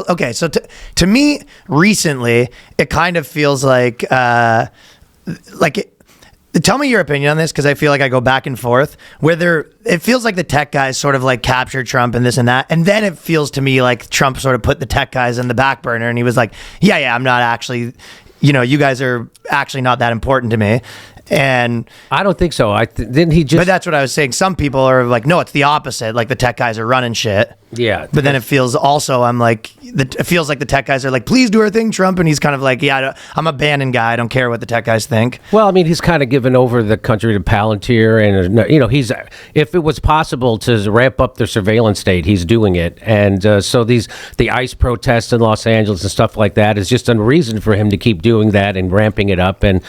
okay. So to me, recently, it kind of feels like tell me your opinion on this, because I feel like I go back and forth. Whether it feels like the tech guys sort of like captured Trump and this and that, and then it feels to me like Trump sort of put the tech guys in the back burner, and he was like, yeah, I'm not actually, you guys are actually not that important to me. And I don't think so. Didn't he just? But that's what I was saying. Some people are like, no, it's the opposite. Like the tech guys are running shit. Yeah. But then it feels also, it feels like the tech guys are like, please do our thing, Trump. And he's kind of like, yeah, I'm a Bannon guy. I don't care what the tech guys think. Well, I mean, he's kind of given over the country to Palantir, and he's, if it was possible to ramp up their surveillance state, he's doing it. And so the ICE protests in Los Angeles and stuff like that is just a reason for him to keep doing that and ramping it up. And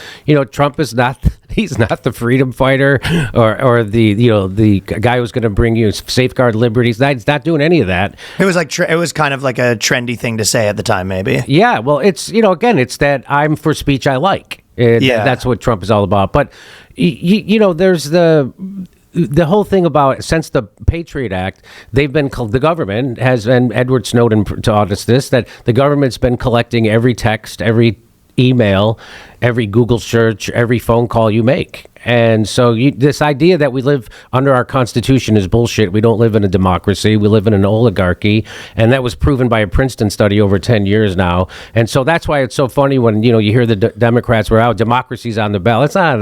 Trump is not. He's not the freedom fighter or the guy who's going to bring you safeguard liberties. He's not doing any of that. It was like it was kind of like a trendy thing to say at the time, maybe. Yeah, well, it's again, it's that I'm for speech I like. That's what Trump is all about. But there's the whole thing about, since the Patriot Act, the government has, and Edward Snowden taught us this, that the government's been collecting every text, every email, every Google search, every phone call you make. And so this idea that we live under our Constitution is bullshit. We don't live in a democracy. We live in an oligarchy. And that was proven by a Princeton study over 10 years now. And so that's why it's so funny when, you hear the Democrats were out, democracy's on the ballot. It's not.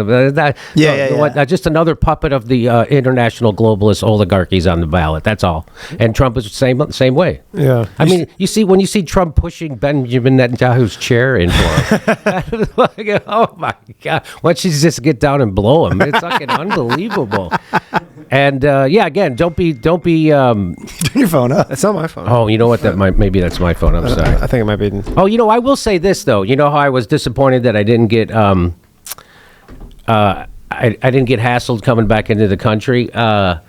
Just another puppet of the international globalist oligarchies on the ballot. That's all. And Trump is the same way. Yeah. I mean, when you see Trump pushing Benjamin Netanyahu's chair in for him, oh my God. Why don't you just get down and blow him? It's fucking unbelievable. And again, don't be Turn your phone up. It's not my phone. Oh, you know what? Maybe that's my phone. I'm sorry. I think it might be. Oh, I will say this though. You know how I was disappointed that I didn't get I didn't get hassled coming back into the country. The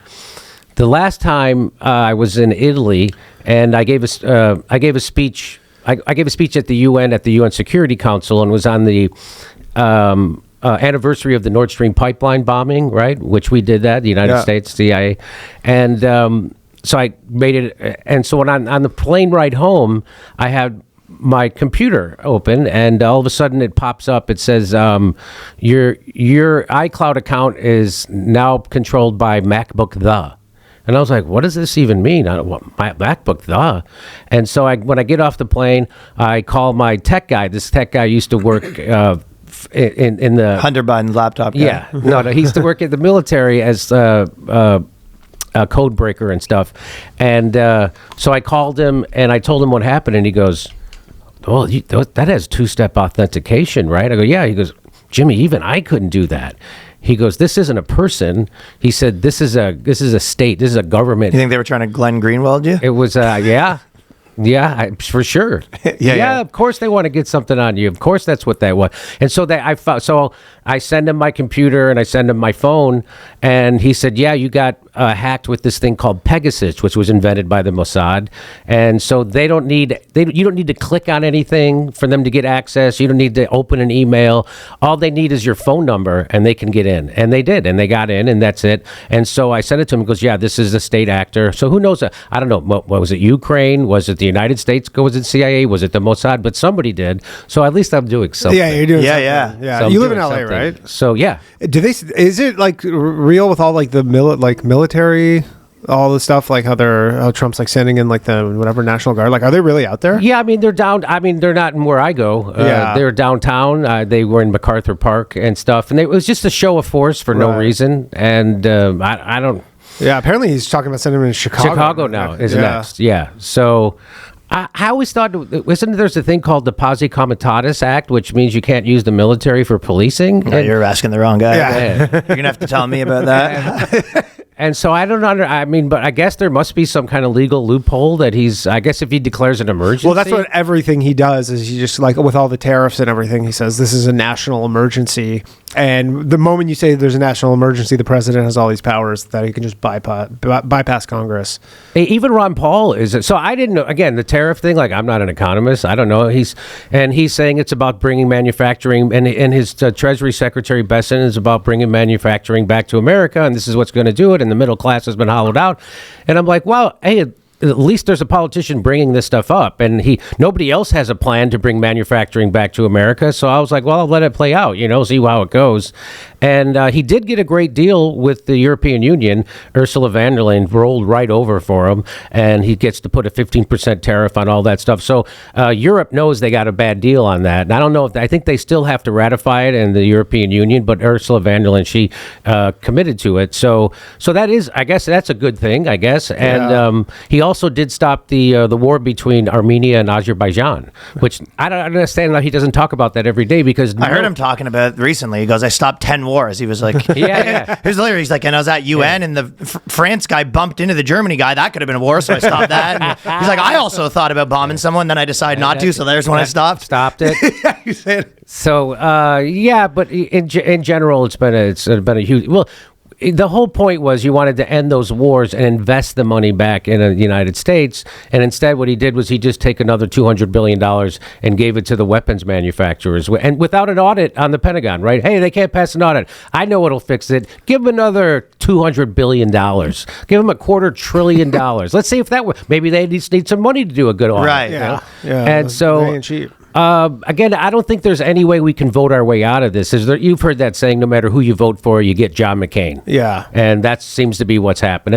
last time I was in Italy, and I gave a speech. I gave a speech at the UN Security Council, and was on the anniversary of the Nord Stream pipeline bombing, right? Which we did that, the United States, CIA. And so I made it. And so when on the plane ride home, I had my computer open, and all of a sudden it pops up. It says, your iCloud account is now controlled by MacBook the. And I was like, what does this even mean? My MacBook the. And so when I get off the plane, I call my tech guy. This tech guy used to work in the Hunter Biden's laptop guy. Yeah, no, he used to work at the military as a code breaker and stuff. And so I called him and I told him what happened, and he goes, "Well, that has two-step authentication, right?" I go, "Yeah." He goes, "Jimmy, even I couldn't do that." He goes, "This isn't a person." He said, "This is a state. This is a government." You think they were trying to Glenn Greenwald you? It was, for sure. Yeah. Of course they want to get something on you. Of course that's what they want. And so I send him my computer and I send him my phone, and he said, "Yeah, you got hacked with this thing called Pegasus, which was invented by the Mossad." And so you don't need to click on anything for them to get access. You don't need to open an email. All they need is your phone number, and they can get in. And they did, and they got in, and that's it. And so I sent it to him. He goes, "Yeah, this is a state actor." So who knows? I don't know. What was it? Ukraine? Was it the United States? Was it CIA? Was it the Mossad? But somebody did. So at least I'm doing something. Yeah, you're doing something. Yeah. So you live in LA, right? So yeah. Is it like real with all like the military, all the stuff, like how Trump's like sending in like the whatever National Guard? Like, are they really out there? Yeah, I mean they're down. I mean they're not in where I go. They're downtown. They were in MacArthur Park and stuff, and it was just a show of force for no reason. And I don't. Yeah, apparently he's talking about sending him in Chicago. Chicago now is next. Yeah, so. I always thought, there's a thing called the Posse Comitatus Act, which means you can't use the military for policing? No, you're asking the wrong guy. Yeah. You're going to have to tell me about that. And so I don't but I guess there must be some kind of legal loophole that I guess if he declares an emergency. Well, that's what everything he does is he just, like, with all the tariffs and everything, he says this is a national emergency. And the moment you say there's a national emergency, the president has all these powers that he can just bypass Congress. Even Ron Paul is. So I didn't know, again, the tariff thing, like, I'm not an economist. I don't know. He's saying it's about bringing manufacturing, and his Treasury Secretary Besson is about bringing manufacturing back to America, and this is what's going to do it. And the middle class has been hollowed out. And I'm like, well, hey, at least there's a politician bringing this stuff up, and nobody else has a plan to bring manufacturing back to America. So I was like, well, I'll let it play out, see how it goes. And he did get a great deal with the European Union. Ursula von der Leyen rolled right over for him, and he gets to put a 15% tariff on all that stuff. So Europe knows they got a bad deal on that. And I don't know I think they still have to ratify it in the European Union, but Ursula von der Leyen, she committed to it. So that is, I guess that's a good thing, I guess. And he also did stop the war between Armenia and Azerbaijan, which I don't understand how he doesn't talk about that every day, because I heard him talking about it recently. He goes, I stopped 10 wars. He was like, yeah. Here's hilarious. He's like, and I was at UN and the France guy bumped into the Germany guy. That could have been a war, so I stopped that. And he's like, I also thought about bombing someone, then I decided not to, so there's when I stopped. Stopped it. Yeah, you said. So, but in general, it's been a huge... Well, the whole point was you wanted to end those wars and invest the money back in the United States. And instead, what he did was he just take another $200 billion and gave it to the weapons manufacturers. And without an audit on the Pentagon, right? Hey, they can't pass an audit. I know what'll fix it. Give them another $200 billion. Give them $250 billion. Let's see if that maybe they just need some money to do a good audit. Right. Yeah. And so... They ain't cheap. Again, I don't think there's any way we can vote our way out of this. You've heard that saying, no matter who you vote for, you get John McCain. Yeah. And that seems to be what's happened. And